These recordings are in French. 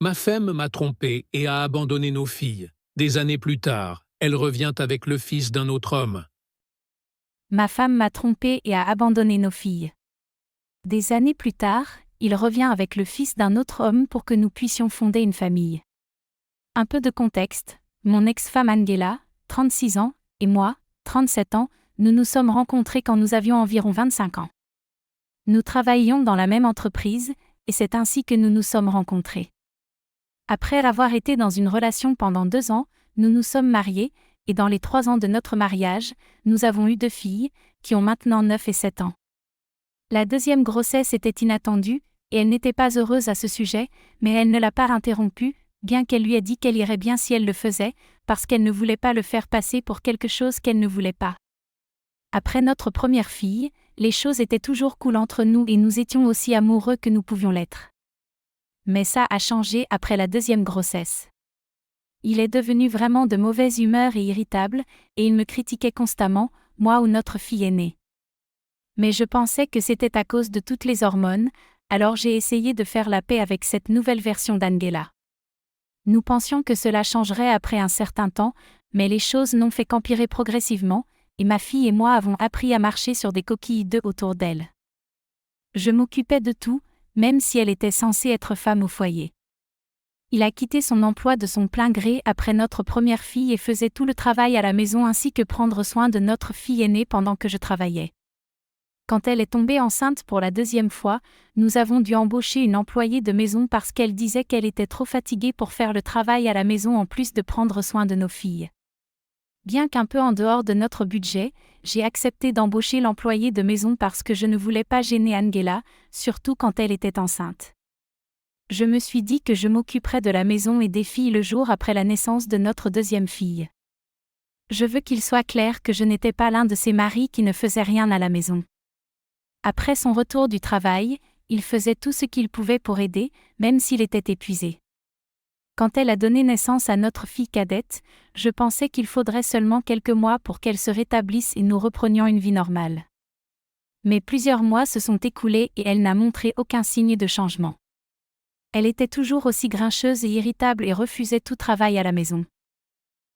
Ma femme m'a trompé et a abandonné nos filles. Des années plus tard, elle revient avec le fils d'un autre homme. Ma femme m'a trompé et a abandonné nos filles. Des années plus tard, il revient avec le fils d'un autre homme pour que nous puissions fonder une famille. Un peu de contexte, mon ex-femme Angela, 36 ans, et moi, 37 ans, nous nous sommes rencontrés quand nous avions environ 25 ans. Nous travaillions dans la même entreprise, et c'est ainsi que nous nous sommes rencontrés. Après avoir été dans une relation pendant 2 ans, nous nous sommes mariés, et dans les 3 ans de notre mariage, nous avons eu 2 filles, qui ont maintenant 9 et 7 ans. La deuxième grossesse était inattendue, et elle n'était pas heureuse à ce sujet, mais elle ne l'a pas interrompue, bien qu'elle lui ait dit qu'elle irait bien si elle le faisait, parce qu'elle ne voulait pas le faire passer pour quelque chose qu'elle ne voulait pas. Après notre première fille, les choses étaient toujours cool entre nous et nous étions aussi amoureux que nous pouvions l'être. Mais ça a changé après la deuxième grossesse. Il est devenu vraiment de mauvaise humeur et irritable, et il me critiquait constamment, moi ou notre fille aînée. Mais je pensais que c'était à cause de toutes les hormones, alors j'ai essayé de faire la paix avec cette nouvelle version d'Angela. Nous pensions que cela changerait après un certain temps, mais les choses n'ont fait qu'empirer progressivement, et ma fille et moi avons appris à marcher sur des coquilles d'œufs autour d'elle. Je m'occupais de tout, même si elle était censée être femme au foyer. Il a quitté son emploi de son plein gré après notre première fille et faisait tout le travail à la maison ainsi que prendre soin de notre fille aînée pendant que je travaillais. Quand elle est tombée enceinte pour la deuxième fois, nous avons dû embaucher une employée de maison parce qu'elle disait qu'elle était trop fatiguée pour faire le travail à la maison en plus de prendre soin de nos filles. Bien qu'un peu en dehors de notre budget, j'ai accepté d'embaucher l'employée de maison parce que je ne voulais pas gêner Angela, surtout quand elle était enceinte. Je me suis dit que je m'occuperais de la maison et des filles le jour après la naissance de notre deuxième fille. Je veux qu'il soit clair que je n'étais pas l'un de ces maris qui ne faisaient rien à la maison. Après son retour du travail, il faisait tout ce qu'il pouvait pour aider, même s'il était épuisé. Quand elle a donné naissance à notre fille cadette, je pensais qu'il faudrait seulement quelques mois pour qu'elle se rétablisse et nous reprenions une vie normale. Mais plusieurs mois se sont écoulés et elle n'a montré aucun signe de changement. Elle était toujours aussi grincheuse et irritable et refusait tout travail à la maison.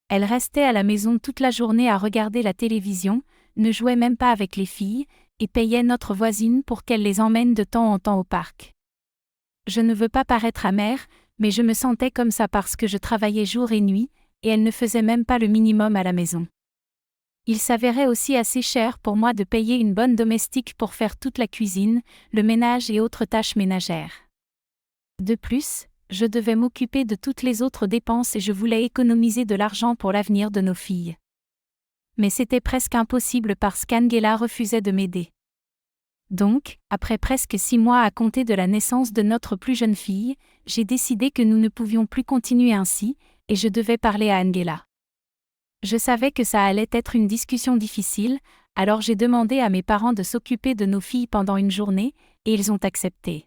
Elle restait à la maison toute la journée à regarder la télévision, ne jouait même pas avec les filles, et payait notre voisine pour qu'elle les emmène de temps en temps au parc. Je ne veux pas paraître amère, mais je me sentais comme ça parce que je travaillais jour et nuit, et elle ne faisait même pas le minimum à la maison. Il s'avérait aussi assez cher pour moi de payer une bonne domestique pour faire toute la cuisine, le ménage et autres tâches ménagères. De plus, je devais m'occuper de toutes les autres dépenses et je voulais économiser de l'argent pour l'avenir de nos filles. Mais c'était presque impossible parce qu'Angela refusait de m'aider. Donc, après presque 6 mois à compter de la naissance de notre plus jeune fille, j'ai décidé que nous ne pouvions plus continuer ainsi, et je devais parler à Angela. Je savais que ça allait être une discussion difficile, alors j'ai demandé à mes parents de s'occuper de nos filles pendant une journée, et ils ont accepté.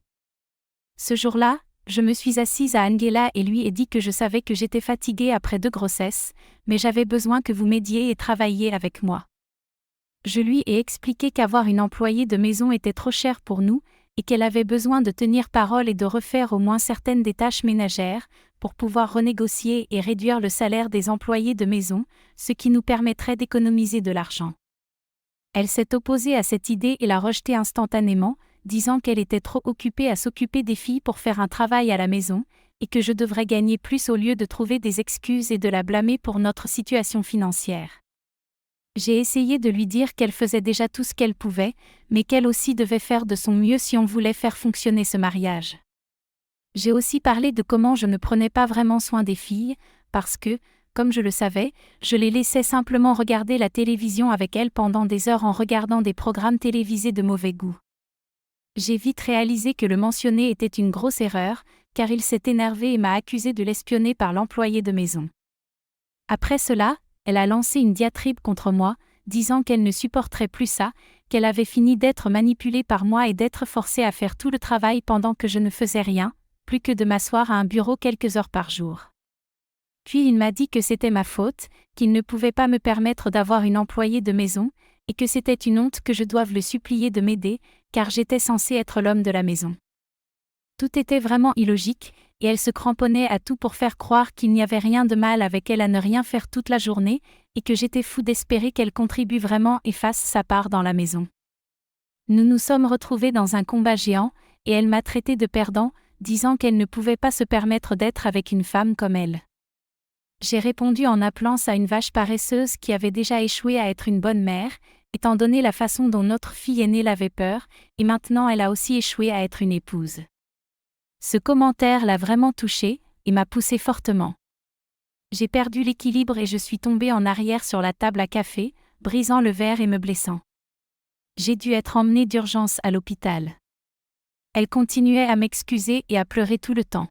Ce jour-là, je me suis assise à Angela et lui ai dit que je savais que j'étais fatiguée après 2 grossesses, mais j'avais besoin que vous m'aidiez et travailliez avec moi. Je lui ai expliqué qu'avoir une employée de maison était trop cher pour nous, et qu'elle avait besoin de tenir parole et de refaire au moins certaines des tâches ménagères, pour pouvoir renégocier et réduire le salaire des employés de maison, ce qui nous permettrait d'économiser de l'argent. Elle s'est opposée à cette idée et l'a rejetée instantanément, disant qu'elle était trop occupée à s'occuper des filles pour faire un travail à la maison, et que je devrais gagner plus au lieu de trouver des excuses et de la blâmer pour notre situation financière. J'ai essayé de lui dire qu'elle faisait déjà tout ce qu'elle pouvait, mais qu'elle aussi devait faire de son mieux si on voulait faire fonctionner ce mariage. J'ai aussi parlé de comment je ne prenais pas vraiment soin des filles, parce que, comme je le savais, je les laissais simplement regarder la télévision avec elles pendant des heures en regardant des programmes télévisés de mauvais goût. J'ai vite réalisé que le mentionner était une grosse erreur, car il s'est énervé et m'a accusé de l'espionner par l'employé de maison. Après cela, elle a lancé une diatribe contre moi, disant qu'elle ne supporterait plus ça, qu'elle avait fini d'être manipulée par moi et d'être forcée à faire tout le travail pendant que je ne faisais rien, plus que de m'asseoir à un bureau quelques heures par jour. Puis il m'a dit que c'était ma faute, qu'il ne pouvait pas me permettre d'avoir une employée de maison, et que c'était une honte que je doive le supplier de m'aider, car j'étais censée être l'homme de la maison. Tout était vraiment illogique, et elle se cramponnait à tout pour faire croire qu'il n'y avait rien de mal avec elle à ne rien faire toute la journée, et que j'étais fou d'espérer qu'elle contribue vraiment et fasse sa part dans la maison. Nous nous sommes retrouvés dans un combat géant, et elle m'a traité de perdant, disant qu'elle ne pouvait pas se permettre d'être avec une femme comme elle. J'ai répondu en appelant ça une vache paresseuse qui avait déjà échoué à être une bonne mère, étant donné la façon dont notre fille aînée l'avait peur, et maintenant elle a aussi échoué à être une épouse. Ce commentaire l'a vraiment touchée, et m'a poussé fortement. J'ai perdu l'équilibre et je suis tombée en arrière sur la table à café, brisant le verre et me blessant. J'ai dû être emmenée d'urgence à l'hôpital. Elle continuait à m'excuser et à pleurer tout le temps.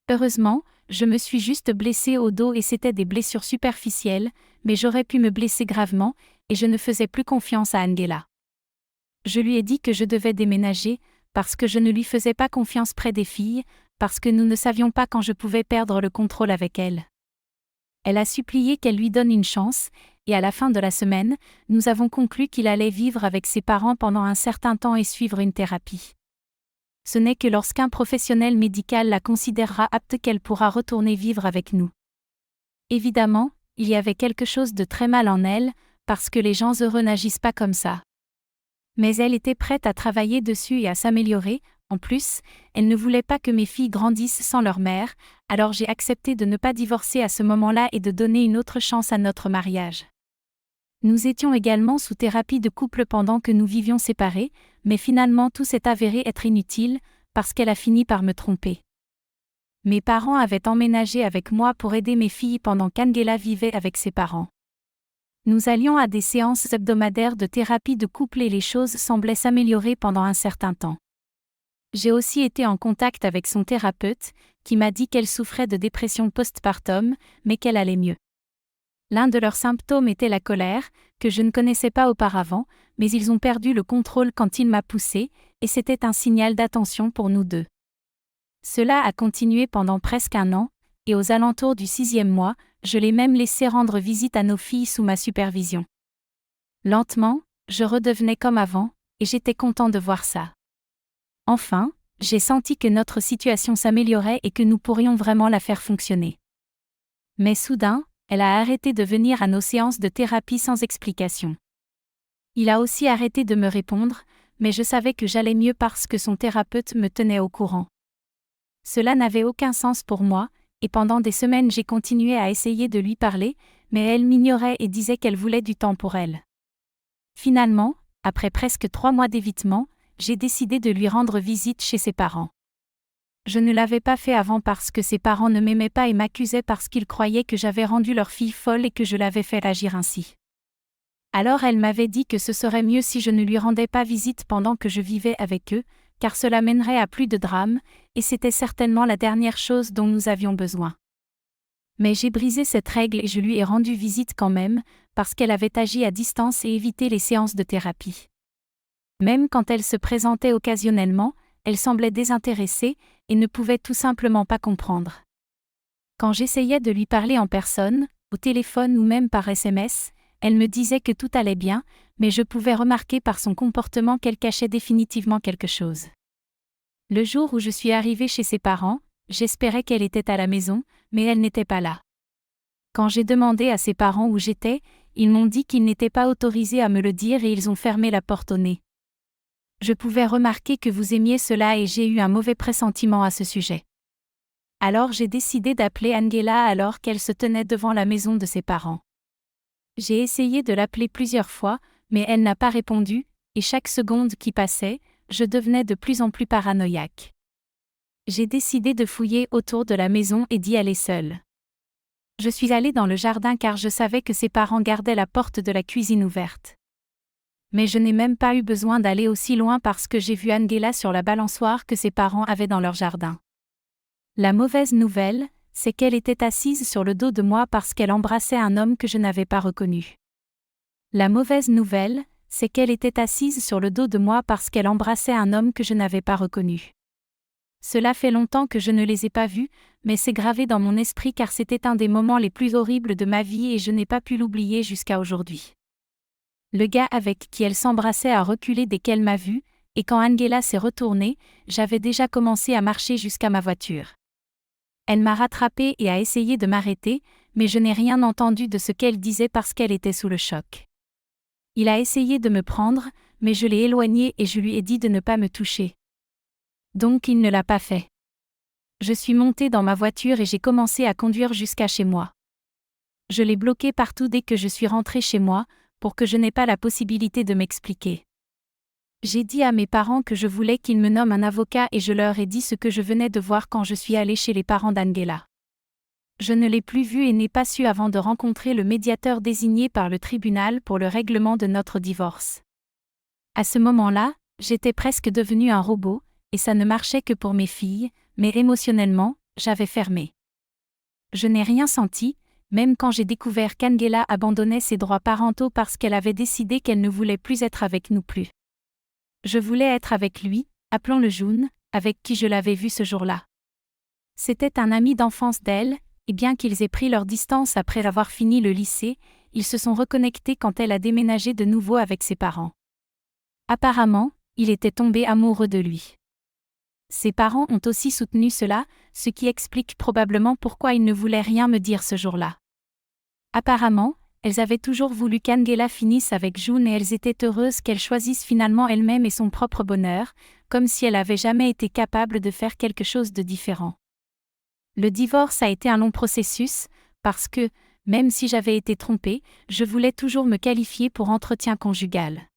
Heureusement, je me suis juste blessée au dos et c'était des blessures superficielles, mais j'aurais pu me blesser gravement, et je ne faisais plus confiance à Angela. Je lui ai dit que je devais déménager, parce que je ne lui faisais pas confiance près des filles, parce que nous ne savions pas quand je pouvais perdre le contrôle avec elle. Elle a supplié qu'elle lui donne une chance, et à la fin de la semaine, nous avons conclu qu'il allait vivre avec ses parents pendant un certain temps et suivre une thérapie. Ce n'est que lorsqu'un professionnel médical la considérera apte qu'elle pourra retourner vivre avec nous. Évidemment, il y avait quelque chose de très mal en elle, parce que les gens heureux n'agissent pas comme ça. Mais elle était prête à travailler dessus et à s'améliorer. En plus, elle ne voulait pas que mes filles grandissent sans leur mère, alors j'ai accepté de ne pas divorcer à ce moment-là et de donner une autre chance à notre mariage. Nous étions également sous thérapie de couple pendant que nous vivions séparés, mais finalement tout s'est avéré être inutile, parce qu'elle a fini par me tromper. Mes parents avaient emménagé avec moi pour aider mes filles pendant qu'Angela vivait avec ses parents. Nous allions à des séances hebdomadaires de thérapie de couple et les choses semblaient s'améliorer pendant un certain temps. J'ai aussi été en contact avec son thérapeute, qui m'a dit qu'elle souffrait de dépression postpartum, mais qu'elle allait mieux. L'un de leurs symptômes était la colère, que je ne connaissais pas auparavant, mais ils ont perdu le contrôle quand il m'a poussée, et c'était un signal d'attention pour nous deux. Cela a continué pendant presque un an, et aux alentours du 6e mois, je l'ai même laissé rendre visite à nos filles sous ma supervision. Lentement, je redevenais comme avant, et j'étais content de voir ça. Enfin, j'ai senti que notre situation s'améliorait et que nous pourrions vraiment la faire fonctionner. Mais soudain, elle a arrêté de venir à nos séances de thérapie sans explication. Il a aussi arrêté de me répondre, mais je savais que j'allais mieux parce que son thérapeute me tenait au courant. Cela n'avait aucun sens pour moi, et pendant des semaines j'ai continué à essayer de lui parler, mais elle m'ignorait et disait qu'elle voulait du temps pour elle. Finalement, après presque 3 mois d'évitement, j'ai décidé de lui rendre visite chez ses parents. Je ne l'avais pas fait avant parce que ses parents ne m'aimaient pas et m'accusaient parce qu'ils croyaient que j'avais rendu leur fille folle et que je l'avais fait agir ainsi. Alors elle m'avait dit que ce serait mieux si je ne lui rendais pas visite pendant que je vivais avec eux, car cela mènerait à plus de drames, et c'était certainement la dernière chose dont nous avions besoin. Mais j'ai brisé cette règle et je lui ai rendu visite quand même, parce qu'elle avait agi à distance et évité les séances de thérapie. Même quand elle se présentait occasionnellement, elle semblait désintéressée, et ne pouvait tout simplement pas comprendre. Quand j'essayais de lui parler en personne, au téléphone ou même par SMS, elle me disait que tout allait bien, mais je pouvais remarquer par son comportement qu'elle cachait définitivement quelque chose. Le jour où je suis arrivée chez ses parents, j'espérais qu'elle était à la maison, mais elle n'était pas là. Quand j'ai demandé à ses parents où j'étais, ils m'ont dit qu'ils n'étaient pas autorisés à me le dire et ils ont fermé la porte au nez. Je pouvais remarquer que vous aimiez cela et j'ai eu un mauvais pressentiment à ce sujet. Alors j'ai décidé d'appeler Angela alors qu'elle se tenait devant la maison de ses parents. J'ai essayé de l'appeler plusieurs fois, mais elle n'a pas répondu, et chaque seconde qui passait, je devenais de plus en plus paranoïaque. J'ai décidé de fouiller autour de la maison et d'y aller seule. Je suis allée dans le jardin car je savais que ses parents gardaient la porte de la cuisine ouverte. Mais je n'ai même pas eu besoin d'aller aussi loin parce que j'ai vu Angela sur la balançoire que ses parents avaient dans leur jardin. La mauvaise nouvelle, c'est qu'elle était assise sur le dos de moi parce qu'elle embrassait un homme que je n'avais pas reconnu. La mauvaise nouvelle, c'est qu'elle était assise sur le dos de moi parce qu'elle embrassait un homme que je n'avais pas reconnu. Cela fait longtemps que je ne les ai pas vus, mais c'est gravé dans mon esprit car c'était un des moments les plus horribles de ma vie et je n'ai pas pu l'oublier jusqu'à aujourd'hui. Le gars avec qui elle s'embrassait a reculé dès qu'elle m'a vue, et quand Angela s'est retournée, j'avais déjà commencé à marcher jusqu'à ma voiture. Elle m'a rattrapée et a essayé de m'arrêter, mais je n'ai rien entendu de ce qu'elle disait parce qu'elle était sous le choc. Il a essayé de me prendre, mais je l'ai éloigné et je lui ai dit de ne pas me toucher. Donc il ne l'a pas fait. Je suis montée dans ma voiture et j'ai commencé à conduire jusqu'à chez moi. Je l'ai bloqué partout dès que je suis rentrée chez moi, pour que je n'ai pas la possibilité de m'expliquer. J'ai dit à mes parents que je voulais qu'ils me nomment un avocat et je leur ai dit ce que je venais de voir quand je suis allée chez les parents d'Angela. Je ne l'ai plus vu et n'ai pas su avant de rencontrer le médiateur désigné par le tribunal pour le règlement de notre divorce. À ce moment-là, j'étais presque devenue un robot, et ça ne marchait que pour mes filles, mais émotionnellement, j'avais fermé. Je n'ai rien senti, même quand j'ai découvert qu'Angela abandonnait ses droits parentaux parce qu'elle avait décidé qu'elle ne voulait plus être avec nous plus. Je voulais être avec lui, appelons-le June, avec qui je l'avais vu ce jour-là. C'était un ami d'enfance d'elle, et bien qu'ils aient pris leur distance après avoir fini le lycée, ils se sont reconnectés quand elle a déménagé de nouveau avec ses parents. Apparemment, il était tombé amoureux de lui. Ses parents ont aussi soutenu cela, ce qui explique probablement pourquoi ils ne voulaient rien me dire ce jour-là. Apparemment, elles avaient toujours voulu qu'Angela finisse avec June et elles étaient heureuses qu'elle choisisse finalement elle-même et son propre bonheur, comme si elle avait jamais été capable de faire quelque chose de différent. Le divorce a été un long processus, parce que, même si j'avais été trompée, je voulais toujours me qualifier pour entretien conjugal.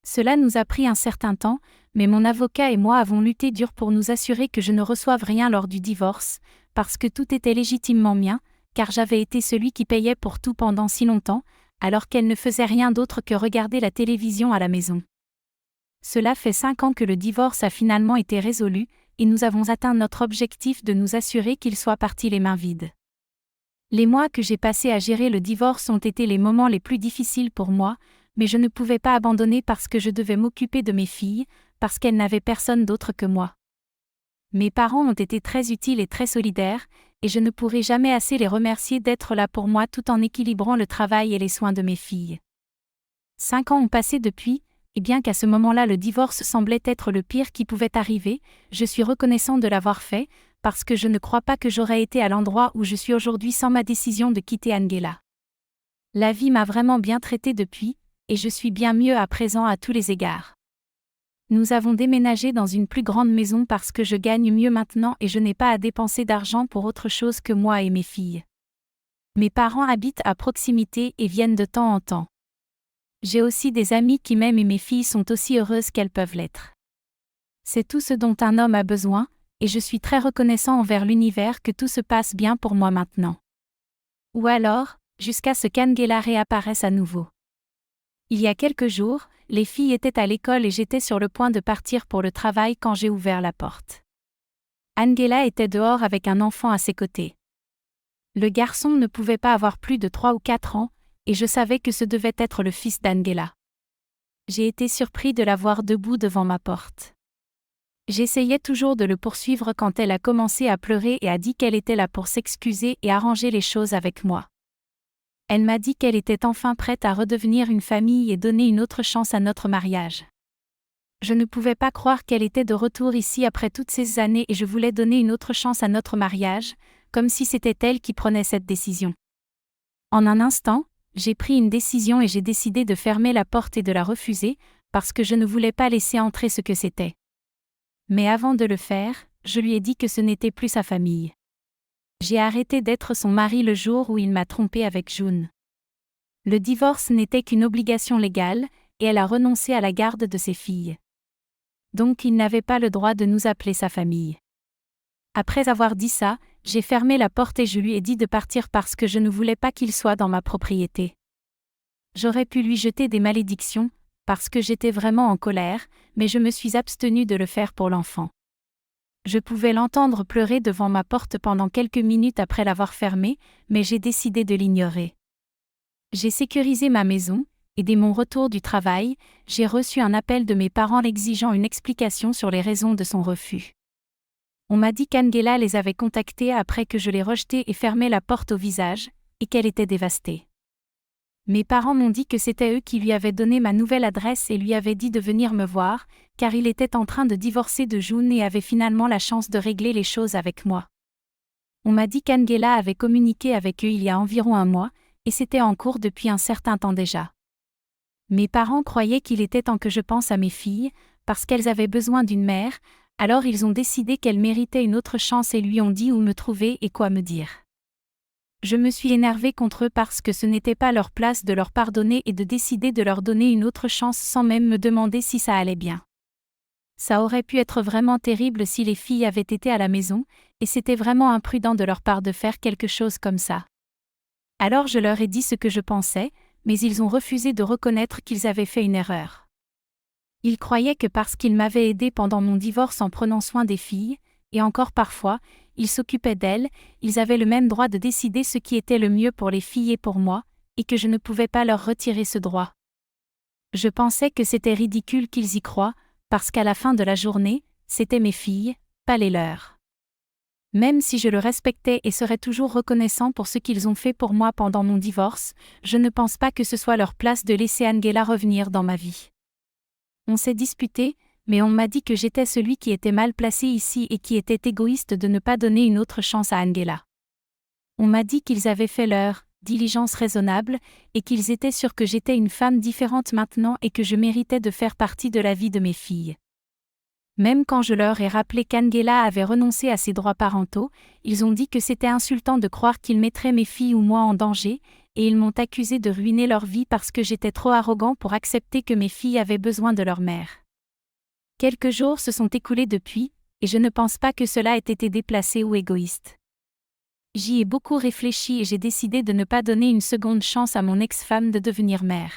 Cela nous a pris un certain temps, mais mon avocat et moi avons lutté dur pour nous assurer que je ne reçoive rien lors du divorce, parce que tout était légitimement mien, car j'avais été celui qui payait pour tout pendant si longtemps, alors qu'elle ne faisait rien d'autre que regarder la télévision à la maison. Cela fait 5 ans que le divorce a finalement été résolu, et nous avons atteint notre objectif de nous assurer qu'il soit parti les mains vides. Les mois que j'ai passés à gérer le divorce ont été les moments les plus difficiles pour moi, mais je ne pouvais pas abandonner parce que je devais m'occuper de mes filles, parce qu'elles n'avaient personne d'autre que moi. Mes parents ont été très utiles et très solidaires, et je ne pourrai jamais assez les remercier d'être là pour moi tout en équilibrant le travail et les soins de mes filles. 5 ans ont passé depuis, et bien qu'à ce moment-là le divorce semblait être le pire qui pouvait arriver, je suis reconnaissant de l'avoir fait, parce que je ne crois pas que j'aurais été à l'endroit où je suis aujourd'hui sans ma décision de quitter Angela. La vie m'a vraiment bien traité depuis, et je suis bien mieux à présent à tous les égards. Nous avons déménagé dans une plus grande maison parce que je gagne mieux maintenant et je n'ai pas à dépenser d'argent pour autre chose que moi et mes filles. Mes parents habitent à proximité et viennent de temps en temps. J'ai aussi des amis qui m'aiment et mes filles sont aussi heureuses qu'elles peuvent l'être. C'est tout ce dont un homme a besoin, et je suis très reconnaissant envers l'univers que tout se passe bien pour moi maintenant. Ou alors, jusqu'à ce qu'Angela réapparaisse à nouveau. Il y a quelques jours, les filles étaient à l'école et j'étais sur le point de partir pour le travail quand j'ai ouvert la porte. Angela était dehors avec un enfant à ses côtés. Le garçon ne pouvait pas avoir plus de 3 ou 4 ans, et je savais que ce devait être le fils d'Angela. J'ai été surpris de la voir debout devant ma porte. J'essayais toujours de le poursuivre quand elle a commencé à pleurer et a dit qu'elle était là pour s'excuser et arranger les choses avec moi. Elle m'a dit qu'elle était enfin prête à redevenir une famille et donner une autre chance à notre mariage. Je ne pouvais pas croire qu'elle était de retour ici après toutes ces années et je voulais donner une autre chance à notre mariage, comme si c'était elle qui prenait cette décision. En un instant, j'ai pris une décision et j'ai décidé de fermer la porte et de la refuser, parce que je ne voulais pas laisser entrer ce que c'était. Mais avant de le faire, je lui ai dit que ce n'était plus sa famille. J'ai arrêté d'être son mari le jour où il m'a trompée avec June. Le divorce n'était qu'une obligation légale, et elle a renoncé à la garde de ses filles. Donc il n'avait pas le droit de nous appeler sa famille. Après avoir dit ça, j'ai fermé la porte et je lui ai dit de partir parce que je ne voulais pas qu'il soit dans ma propriété. J'aurais pu lui jeter des malédictions, parce que j'étais vraiment en colère, mais je me suis abstenue de le faire pour l'enfant. Je pouvais l'entendre pleurer devant ma porte pendant quelques minutes après l'avoir fermée, mais j'ai décidé de l'ignorer. J'ai sécurisé ma maison, et dès mon retour du travail, j'ai reçu un appel de mes parents exigeant une explication sur les raisons de son refus. On m'a dit qu'Angela les avait contactés après que je l'ai rejetée et fermé la porte au visage, et qu'elle était dévastée. Mes parents m'ont dit que c'était eux qui lui avaient donné ma nouvelle adresse et lui avaient dit de venir me voir, car il était en train de divorcer de June et avait finalement la chance de régler les choses avec moi. On m'a dit qu'Angela avait communiqué avec eux il y a environ un mois, et c'était en cours depuis un certain temps déjà. Mes parents croyaient qu'il était temps que je pense à mes filles, parce qu'elles avaient besoin d'une mère, alors ils ont décidé qu'elles méritaient une autre chance et lui ont dit où me trouver et quoi me dire. Je me suis énervée contre eux parce que ce n'était pas leur place de leur pardonner et de décider de leur donner une autre chance sans même me demander si ça allait bien. Ça aurait pu être vraiment terrible si les filles avaient été à la maison, et c'était vraiment imprudent de leur part de faire quelque chose comme ça. Alors je leur ai dit ce que je pensais, mais ils ont refusé de reconnaître qu'ils avaient fait une erreur. Ils croyaient que parce qu'ils m'avaient aidé pendant mon divorce en prenant soin des filles, et encore parfois, ils s'occupaient d'elles, ils avaient le même droit de décider ce qui était le mieux pour les filles et pour moi, et que je ne pouvais pas leur retirer ce droit. Je pensais que c'était ridicule qu'ils y croient, parce qu'à la fin de la journée, c'était mes filles, pas les leurs. Même si je le respectais et serais toujours reconnaissant pour ce qu'ils ont fait pour moi pendant mon divorce, je ne pense pas que ce soit leur place de laisser Angela revenir dans ma vie. On s'est disputé, mais on m'a dit que j'étais celui qui était mal placé ici et qui était égoïste de ne pas donner une autre chance à Angela. On m'a dit qu'ils avaient fait leur diligence raisonnable, et qu'ils étaient sûrs que j'étais une femme différente maintenant et que je méritais de faire partie de la vie de mes filles. Même quand je leur ai rappelé qu'Angela avait renoncé à ses droits parentaux, ils ont dit que c'était insultant de croire qu'ils mettraient mes filles ou moi en danger, et ils m'ont accusé de ruiner leur vie parce que j'étais trop arrogant pour accepter que mes filles avaient besoin de leur mère. Quelques jours se sont écoulés depuis, et je ne pense pas que cela ait été déplacé ou égoïste. J'y ai beaucoup réfléchi et j'ai décidé de ne pas donner une seconde chance à mon ex-femme de devenir mère.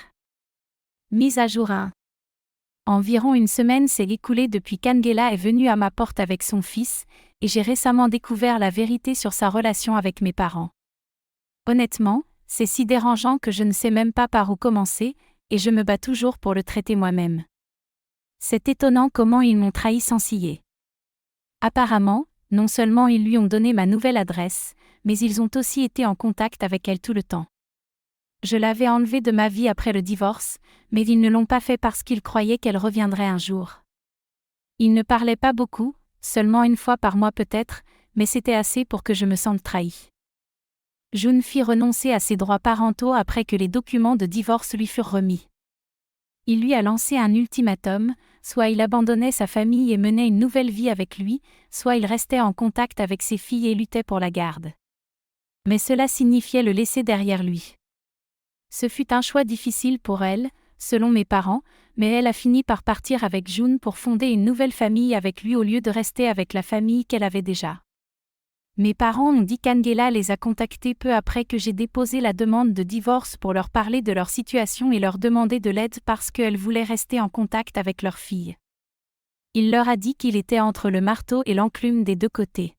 Mise à jour 1. Environ une semaine s'est écoulée depuis qu'Angela est venue à ma porte avec son fils, et j'ai récemment découvert la vérité sur sa relation avec mes parents. Honnêtement, c'est si dérangeant que je ne sais même pas par où commencer, et je me bats toujours pour le traiter moi-même. C'est étonnant comment ils m'ont trahi sans ciller. Apparemment, non seulement ils lui ont donné ma nouvelle adresse, mais ils ont aussi été en contact avec elle tout le temps. Je l'avais enlevée de ma vie après le divorce, mais ils ne l'ont pas fait parce qu'ils croyaient qu'elle reviendrait un jour. Ils ne parlaient pas beaucoup, seulement une fois par mois peut-être, mais c'était assez pour que je me sente trahie. June fit renoncer à ses droits parentaux après que les documents de divorce lui furent remis. Il lui a lancé un ultimatum, soit il abandonnait sa famille et menait une nouvelle vie avec lui, soit il restait en contact avec ses filles et luttait pour la garde. Mais cela signifiait le laisser derrière lui. Ce fut un choix difficile pour elle, selon mes parents, mais elle a fini par partir avec June pour fonder une nouvelle famille avec lui au lieu de rester avec la famille qu'elle avait déjà. Mes parents ont dit qu'Angela les a contactés peu après que j'ai déposé la demande de divorce pour leur parler de leur situation et leur demander de l'aide parce qu'elles voulaient rester en contact avec leur fille. Il leur a dit qu'il était entre le marteau et l'enclume des deux côtés.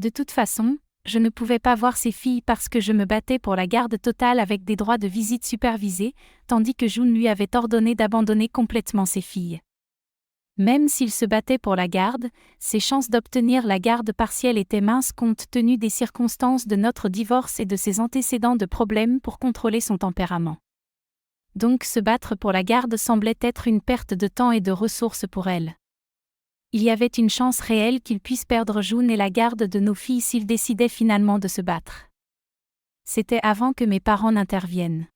De toute façon, je ne pouvais pas voir ses filles parce que je me battais pour la garde totale avec des droits de visite supervisés, tandis que June lui avait ordonné d'abandonner complètement ses filles. Même s'il se battait pour la garde, ses chances d'obtenir la garde partielle étaient minces compte tenu des circonstances de notre divorce et de ses antécédents de problèmes pour contrôler son tempérament. Donc se battre pour la garde semblait être une perte de temps et de ressources pour elle. Il y avait une chance réelle qu'il puisse perdre June et la garde de nos filles s'il décidait finalement de se battre. C'était avant que mes parents n'interviennent.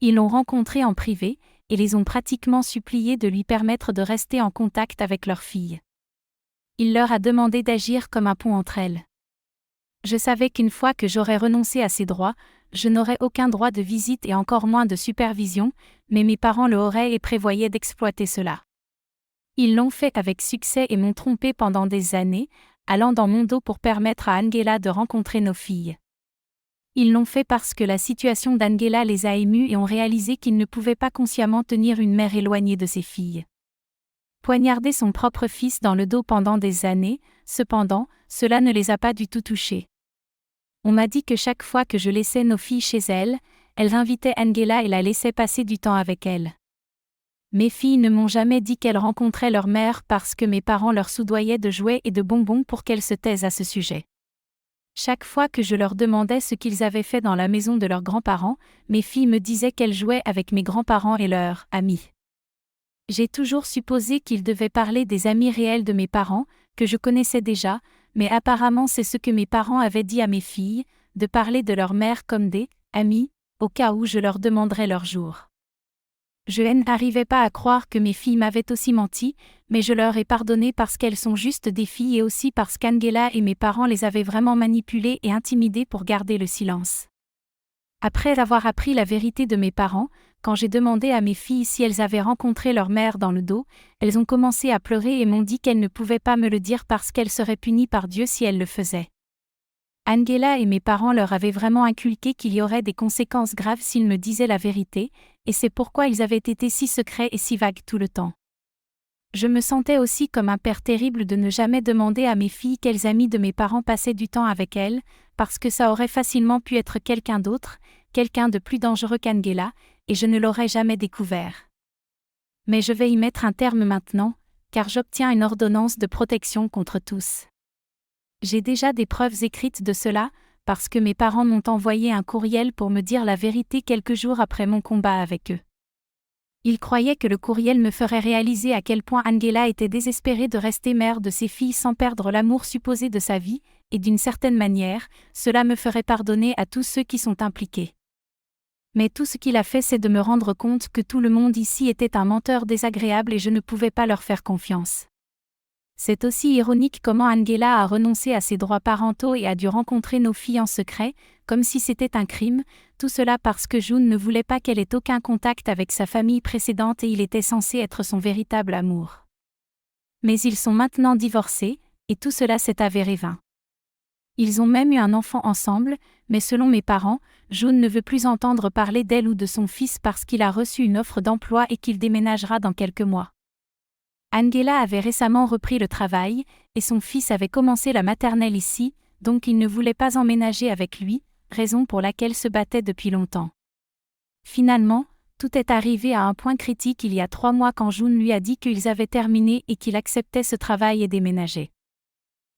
Ils l'ont rencontré en privé, et les ont pratiquement suppliés de lui permettre de rester en contact avec leur fille. Il leur a demandé d'agir comme un pont entre elles. Je savais qu'une fois que j'aurais renoncé à ces droits, je n'aurais aucun droit de visite et encore moins de supervision, mais mes parents le auraient et prévoyaient d'exploiter cela. Ils l'ont fait avec succès et m'ont trompé pendant des années, allant dans mon dos pour permettre à Angela de rencontrer nos filles. Ils l'ont fait parce que la situation d'Angela les a émus et ont réalisé qu'ils ne pouvaient pas consciemment tenir une mère éloignée de ses filles. Poignarder son propre fils dans le dos pendant des années, cependant, cela ne les a pas du tout touchés. On m'a dit que chaque fois que je laissais nos filles chez elles invitaient Angela et la laissaient passer du temps avec elles. Mes filles ne m'ont jamais dit qu'elles rencontraient leur mère parce que mes parents leur soudoyaient de jouets et de bonbons pour qu'elles se taisent à ce sujet. Chaque fois que je leur demandais ce qu'ils avaient fait dans la maison de leurs grands-parents, mes filles me disaient qu'elles jouaient avec mes grands-parents et leurs amis. J'ai toujours supposé qu'ils devaient parler des amis réels de mes parents, que je connaissais déjà, mais apparemment c'est ce que mes parents avaient dit à mes filles, de parler de leur mère comme des amis, au cas où je leur demanderais leur jour. Je n'arrivais pas à croire que mes filles m'avaient aussi menti, mais je leur ai pardonné parce qu'elles sont juste des filles et aussi parce qu'Angela et mes parents les avaient vraiment manipulées et intimidées pour garder le silence. Après avoir appris la vérité de mes parents, quand j'ai demandé à mes filles si elles avaient rencontré leur mère dans le dos, elles ont commencé à pleurer et m'ont dit qu'elles ne pouvaient pas me le dire parce qu'elles seraient punies par Dieu si elles le faisaient. Angela et mes parents leur avaient vraiment inculqué qu'il y aurait des conséquences graves s'ils me disaient la vérité, et c'est pourquoi ils avaient été si secrets et si vagues tout le temps. Je me sentais aussi comme un père terrible de ne jamais demander à mes filles quels amis de mes parents passaient du temps avec elles, parce que ça aurait facilement pu être quelqu'un d'autre, quelqu'un de plus dangereux qu'Angela, et je ne l'aurais jamais découvert. Mais je vais y mettre un terme maintenant, car j'obtiens une ordonnance de protection contre tous. J'ai déjà des preuves écrites de cela, parce que mes parents m'ont envoyé un courriel pour me dire la vérité quelques jours après mon combat avec eux. Ils croyaient que le courriel me ferait réaliser à quel point Angela était désespérée de rester mère de ses filles sans perdre l'amour supposé de sa vie, et d'une certaine manière, cela me ferait pardonner à tous ceux qui sont impliqués. Mais tout ce qu'il a fait, c'est de me rendre compte que tout le monde ici était un menteur désagréable et je ne pouvais pas leur faire confiance. C'est aussi ironique comment Angela a renoncé à ses droits parentaux et a dû rencontrer nos filles en secret, comme si c'était un crime, tout cela parce que June ne voulait pas qu'elle ait aucun contact avec sa famille précédente et il était censé être son véritable amour. Mais ils sont maintenant divorcés, et tout cela s'est avéré vain. Ils ont même eu un enfant ensemble, mais selon mes parents, June ne veut plus entendre parler d'elle ou de son fils parce qu'il a reçu une offre d'emploi et qu'il déménagera dans quelques mois. Angela avait récemment repris le travail, et son fils avait commencé la maternelle ici, donc il ne voulait pas emménager avec lui, raison pour laquelle se battait depuis longtemps. Finalement, tout est arrivé à un point critique il y a 3 mois quand June lui a dit qu'ils avaient terminé et qu'il acceptait ce travail et déménageait.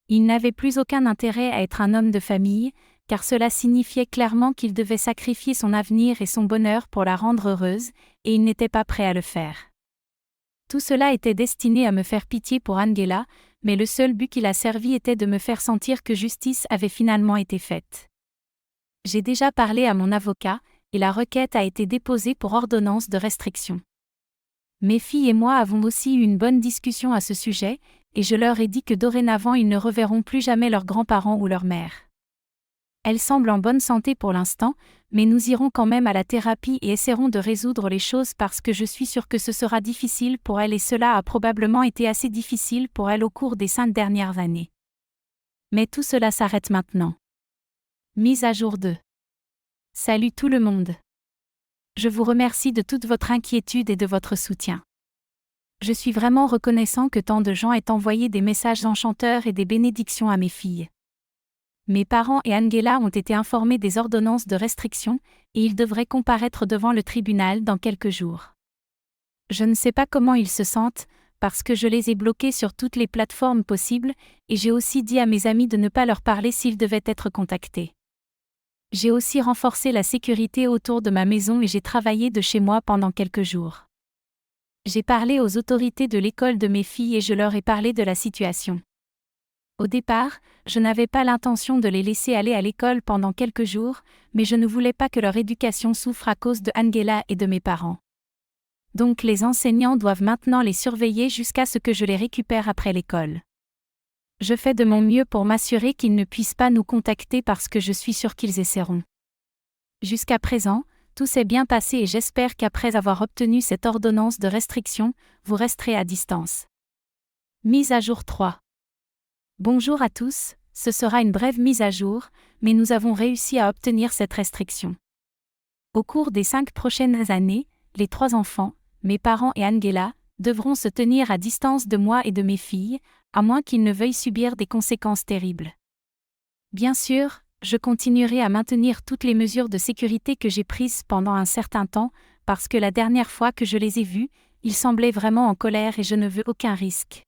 Il n'avait plus aucun intérêt à être un homme de famille, car cela signifiait clairement qu'il devait sacrifier son avenir et son bonheur pour la rendre heureuse, et il n'était pas prêt à le faire. Tout cela était destiné à me faire pitié pour Angela, mais le seul but qu'il a servi était de me faire sentir que justice avait finalement été faite. J'ai déjà parlé à mon avocat, et la requête a été déposée pour ordonnance de restriction. Mes filles et moi avons aussi eu une bonne discussion à ce sujet, et je leur ai dit que dorénavant ils ne reverront plus jamais leurs grands-parents ou leur mère. Elles semblent en bonne santé pour l'instant, mais nous irons quand même à la thérapie et essaierons de résoudre les choses parce que je suis sûre que ce sera difficile pour elles et cela a probablement été assez difficile pour elles au cours des 5 dernières années. Mais tout cela s'arrête maintenant. Mise à jour 2. Salut tout le monde. Je vous remercie de toute votre inquiétude et de votre soutien. Je suis vraiment reconnaissant que tant de gens aient envoyé des messages enchanteurs et des bénédictions à mes filles. Mes parents et Angela ont été informés des ordonnances de restriction, et ils devraient comparaître devant le tribunal dans quelques jours. Je ne sais pas comment ils se sentent, parce que je les ai bloqués sur toutes les plateformes possibles, et j'ai aussi dit à mes amis de ne pas leur parler s'ils devaient être contactés. J'ai aussi renforcé la sécurité autour de ma maison et j'ai travaillé de chez moi pendant quelques jours. J'ai parlé aux autorités de l'école de mes filles et je leur ai parlé de la situation. Au départ, je n'avais pas l'intention de les laisser aller à l'école pendant quelques jours, mais je ne voulais pas que leur éducation souffre à cause de Angela et de mes parents. Donc les enseignants doivent maintenant les surveiller jusqu'à ce que je les récupère après l'école. Je fais de mon mieux pour m'assurer qu'ils ne puissent pas nous contacter parce que je suis sûre qu'ils essaieront. Jusqu'à présent, tout s'est bien passé et j'espère qu'après avoir obtenu cette ordonnance de restriction, vous resterez à distance. Mise à jour 3. Bonjour à tous, ce sera une brève mise à jour, mais nous avons réussi à obtenir cette restriction. Au cours des 5 prochaines années, les 3 enfants, mes parents et Angela, devront se tenir à distance de moi et de mes filles, à moins qu'ils ne veuillent subir des conséquences terribles. Bien sûr, je continuerai à maintenir toutes les mesures de sécurité que j'ai prises pendant un certain temps, parce que la dernière fois que je les ai vus, ils semblaient vraiment en colère et je ne veux aucun risque.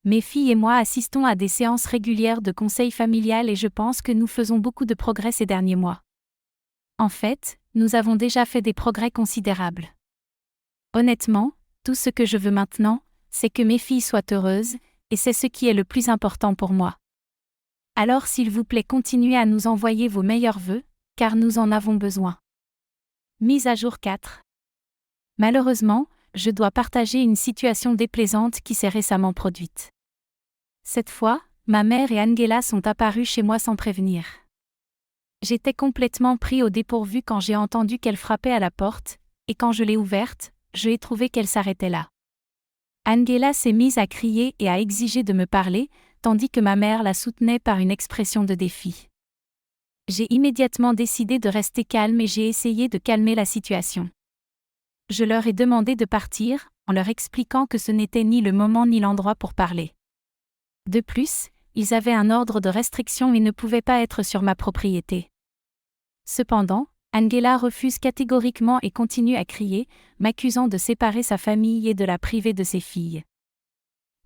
Mes filles et moi assistons à des séances régulières de conseil familial et je pense que nous faisons beaucoup de progrès ces derniers mois. En fait, nous avons déjà fait des progrès considérables. Honnêtement, tout ce que je veux maintenant, c'est que mes filles soient heureuses, et c'est ce qui est le plus important pour moi. Alors s'il vous plaît continuez à nous envoyer vos meilleurs vœux, car nous en avons besoin. Mise à jour 4. Malheureusement, je dois partager une situation déplaisante qui s'est récemment produite. Cette fois, ma mère et Angela sont apparues chez moi sans prévenir. J'étais complètement pris au dépourvu quand j'ai entendu qu'elle frappait à la porte, et quand je l'ai ouverte, je ai trouvé qu'elle s'arrêtait là. Angela s'est mise à crier et à exiger de me parler, tandis que ma mère la soutenait par une expression de défi. J'ai immédiatement décidé de rester calme et j'ai essayé de calmer la situation. Je leur ai demandé de partir, en leur expliquant que ce n'était ni le moment ni l'endroit pour parler. De plus, ils avaient un ordre de restriction et ne pouvaient pas être sur ma propriété. Cependant, Angela refuse catégoriquement et continue à crier, m'accusant de séparer sa famille et de la priver de ses filles.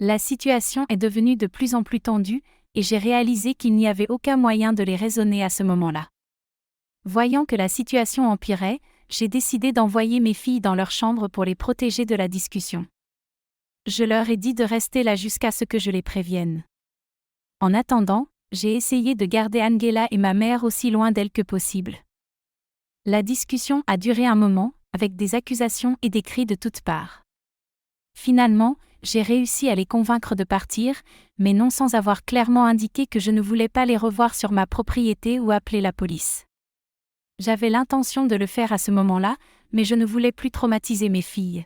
La situation est devenue de plus en plus tendue, et j'ai réalisé qu'il n'y avait aucun moyen de les raisonner à ce moment-là. Voyant que la situation empirait, j'ai décidé d'envoyer mes filles dans leur chambre pour les protéger de la discussion. Je leur ai dit de rester là jusqu'à ce que je les prévienne. En attendant, j'ai essayé de garder Angela et ma mère aussi loin d'elles que possible. La discussion a duré un moment, avec des accusations et des cris de toutes parts. Finalement, j'ai réussi à les convaincre de partir, mais non sans avoir clairement indiqué que je ne voulais pas les revoir sur ma propriété ou appeler la police. J'avais l'intention de le faire à ce moment-là, mais je ne voulais plus traumatiser mes filles.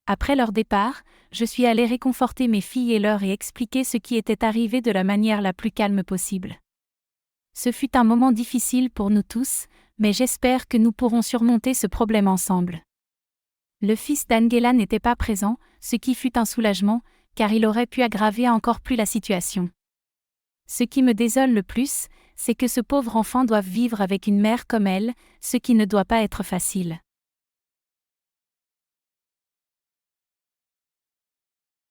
Après leur départ, je suis allée réconforter mes filles et leur ai expliqué ce qui était arrivé de la manière la plus calme possible. Ce fut un moment difficile pour nous tous, mais j'espère que nous pourrons surmonter ce problème ensemble. Le fils d'Angela n'était pas présent, ce qui fut un soulagement, car il aurait pu aggraver encore plus la situation. Ce qui me désole le plus, c'est que ce pauvre enfant doive vivre avec une mère comme elle, ce qui ne doit pas être facile.